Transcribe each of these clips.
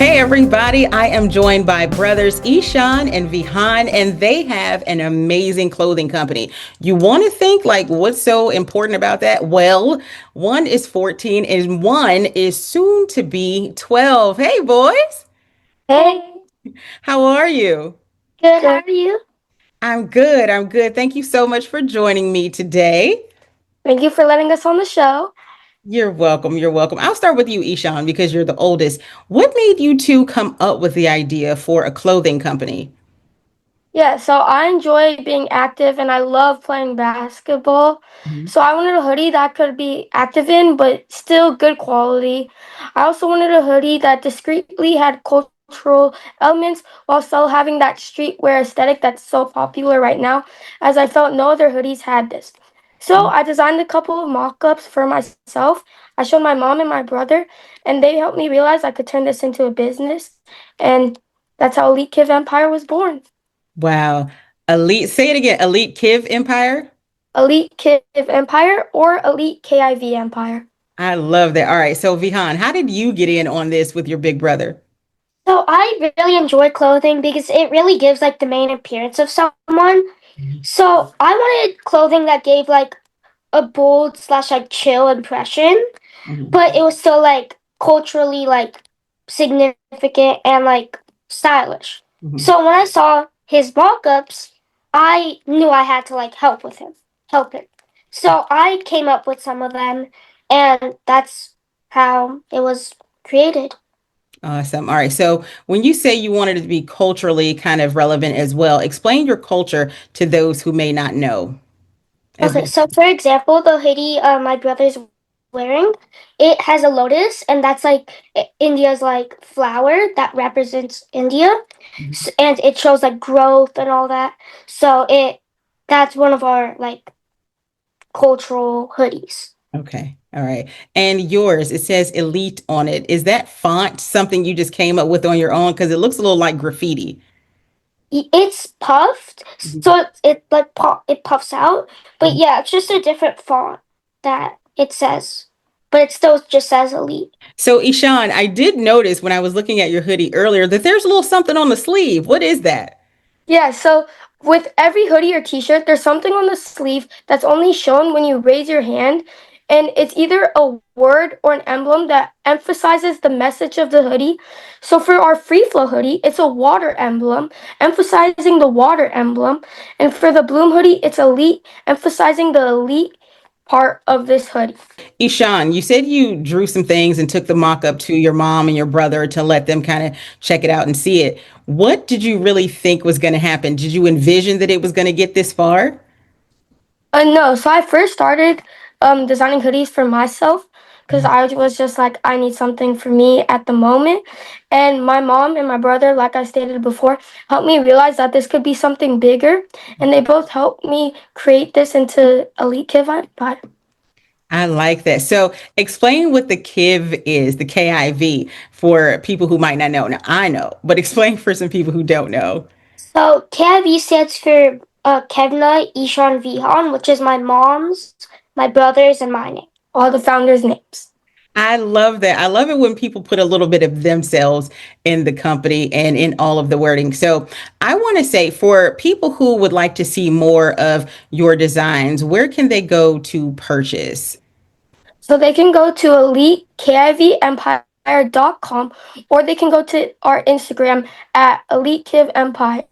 Hey everybody, I am joined by brothers Ishan and Vihan, and they have an amazing clothing company. You want to think like what's so important about that? Well, one is 14 and one is soon to be 12. Hey boys, Hey, how are you? good. How are you? I'm good. I'm good. Thank you so much for joining me today. Thank you for letting us on the show. You're welcome. You're welcome. I'll start with you, Ishan, because you're the oldest. What made you two come up with the idea for a clothing company? Yeah, so I enjoy being active and I love playing basketball. Mhm. So I wanted a hoodie that I could be active in, but still good quality. I also wanted a hoodie that discreetly had cultural elements while still having that streetwear aesthetic that's so popular right now, as I felt no other hoodies had this. So I designed a couple of mock-ups for myself. I showed my mom and my brother, and they helped me realize I could turn this into a business. And that's how Elite Kid Empire was born. Wow. Elite, say it again. Elite Kiv Empire. Elite Kid Empire or Elite KIV Empire. I love that. All right. So, Vihan, how did you get in on this with your big brother? So I really enjoy clothing because it really gives like the main appearance of someone. Mhm. So I wanted clothing that gave like a bold slash like chill impression, Mhm. but it was still like culturally like significant and like stylish. Mhm. So when I saw his mock-ups, I knew I had to like help him. So I came up with some of them, and that's how it was created. Awesome. All right. So, when you say you wanted it to be culturally kind of relevant as well, explain your culture to those who may not know. As Okay, we, so for example, the hoodie my brother's wearing, it has a lotus, and that's like India's like flower that represents India, and it shows like growth and all that. So that's one of our like cultural hoodies. okay. All right. And yours, it says elite on it. Is that font something you just came up with on your own? Because it looks a little like graffiti. It's puffed, Mhm. so it puffs out. But yeah, it's just a different font that it says, but it still just says elite. So, Ishan, I did notice when I was looking at your hoodie earlier that there's a little something on the sleeve. What is that? Yeah, so with every hoodie or t-shirt, there's something on the sleeve that's only shown when you raise your hand, and it's either a word or an emblem that emphasizes the message of the hoodie. So for our free flow hoodie, it's a water emblem, emphasizing the water emblem, and for the bloom hoodie, it's elite, emphasizing the elite part of this hoodie. Ishan, you said you drew some things and took the mock up to your mom and your brother to let them kind of check it out and see it. What did you really think was going to happen? Did you envision that it was going to get this far? No, so I first started designing hoodies for myself because I was just like, I need something for me at the moment. And my mom and my brother, like I stated before, helped me realize that this could be something bigger. And they both helped me create this into Elite Kid Empire. I like that. So, explain what the KIV is, the KIV, for people who might not know. Now, I know, but explain for some people who don't know. So KV stands for Kevna Ishan Vihan, which is my mom's, my brother's, and my name. All the founders' names. I love that. I love it when people put a little bit of themselves in the company and in all of the wording. So, I want to say for people who would like to see more of your designs, where can they go to purchase? So they can go to EliteKIVEmpire.com or they can go to our Instagram at Elite Kid Empire.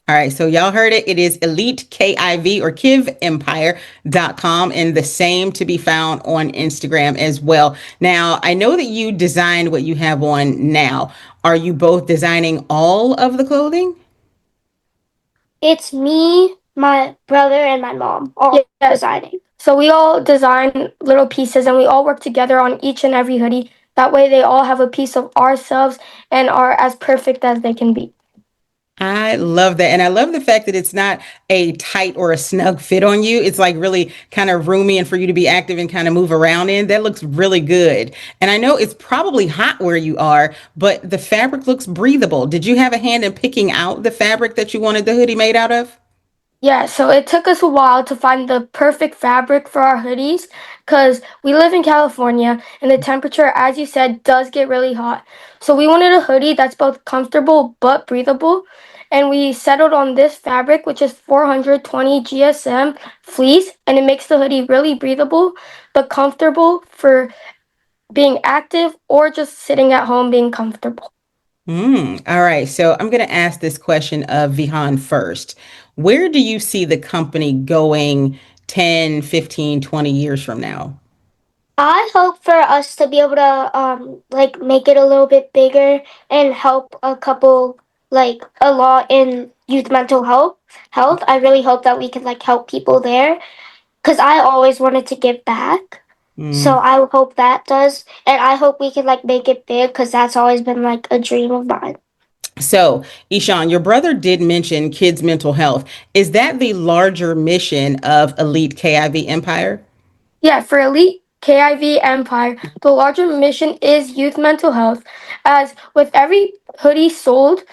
All right, so y'all heard it. It is Elite KIV or KivEmpire.com, and the same to be found on Instagram as well. Now, I know that you designed what you have on now. Are you both designing all of the clothing? It's me, my brother, and my mom all Yes. designing. So we all design little pieces and we all work together on each and every hoodie. That way they all have a piece of ourselves and are as perfect as they can be. I love that. And I love the fact that it's not a tight or a snug fit on you. It's like really kind of roomy and for you to be active and kind of move around in. That looks really good. And I know it's probably hot where you are, but the fabric looks breathable. Did you have a hand in picking out the fabric that you wanted the hoodie made out of? Yeah, so it took us a while to find the perfect fabric for our hoodies. because we live in California and the temperature, as you said, does get really hot. So we wanted a hoodie that's both comfortable but breathable. And we settled on this fabric, which is 420 GSM fleece, and it makes the hoodie really breathable but comfortable for being active or just sitting at home being comfortable. All right. So I'm going to ask this question of Vihan first. Where do you see the company going 10, 15, 20 years from now? I hope for us to be able to like make it a little bit bigger and help a couple like a lot in youth mental health. I really hope that we can like help people there because I always wanted to give back. So Mm. I hope that does, and I hope we can like make it big because that's always been like a dream of mine. So, Ishan, your brother did mention kids' mental health. Is that the larger mission of Elite KIV Empire? Yeah, for Elite KIV Empire, the larger mission is youth mental health. As with every hoodie sold,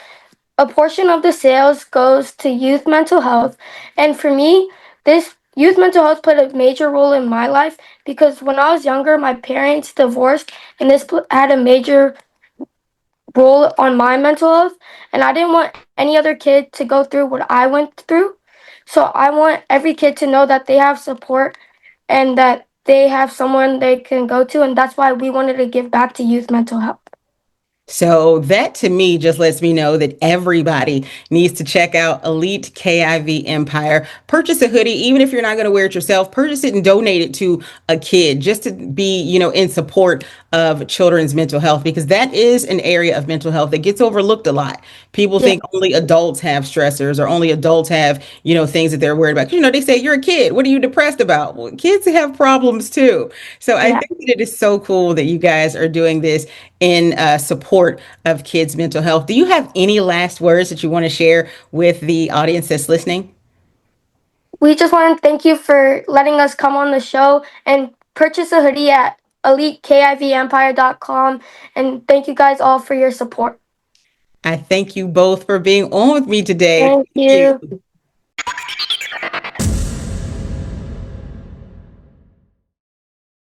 a portion of the sales goes to youth mental health. And for me, this youth mental health played a major role in my life because when I was younger, my parents divorced, and this had a major role on my mental health. And I didn't want any other kid to go through what I went through. So I want every kid to know that they have support and that they have someone they can go to. And that's why we wanted to give back to youth mental health. So that to me just lets me know that everybody needs to check out Elite KIV Empire. Purchase a hoodie, even if you're not going to wear it yourself, purchase it and donate it to a kid just to be, in support of children's mental health, because that is an area of mental health that gets overlooked a lot. People Yeah. think only adults have stressors or only adults have, things that they're worried about. They say you're a kid. What are you depressed about? Well, kids have problems too. So I Yeah. think that it is so cool that you guys are doing this in support of kids' mental health. Do you have any last words that you want to share with the audience that's listening? We just want to thank you for letting us come on the show and purchase a hoodie at elitekivempire.com. And thank you guys all for your support. I thank you both for being on with me today. Thank Thank you. you.